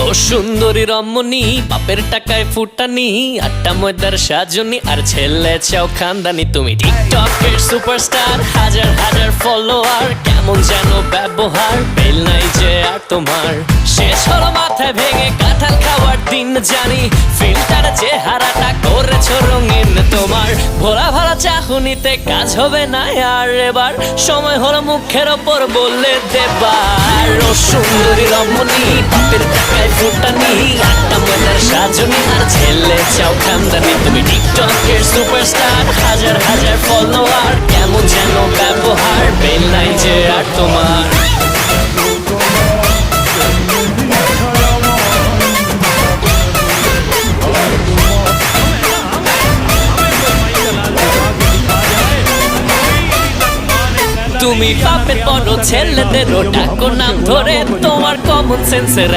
ও সুন্দরী রমণী, বাপের টাকায় ফুটানি, আটটা ময়দার সাজনি, আর ছেলে চাও খানদানি। তুমি টিকটকের সুপারস্টার, হাজার হাজার ফলোয়ার, কেমন যেন ব্যবহার, বেল নাই যে আর তোমার। শেষ হলো মাথায় ভেঙে কাঁঠাল খাওয়ার দিন জানি, ফিল্টার চেহারাটা করেছো রঙিন তোমার। ভোলা ভালা চাহনিতে কাজ হবে না আর এবার, সময় হলো মুখের ওপর বললে দেবার। ও সুন্দরী রমণী, বাপের টাকায় ফুটানি, আটটা ময়দার সাজনি, আর ছেলে চাও খানদানি। তুমি টিকটকের সুপারস্টার, হাজার হাজার ফলোয়ার, কেমন যেন ব্যবহার, বেল নাই যে আর তোমার। তুমি বাপের বড় ছেলেদেরও ডাকো নাম ধরে, তোমার কমন সেন্সের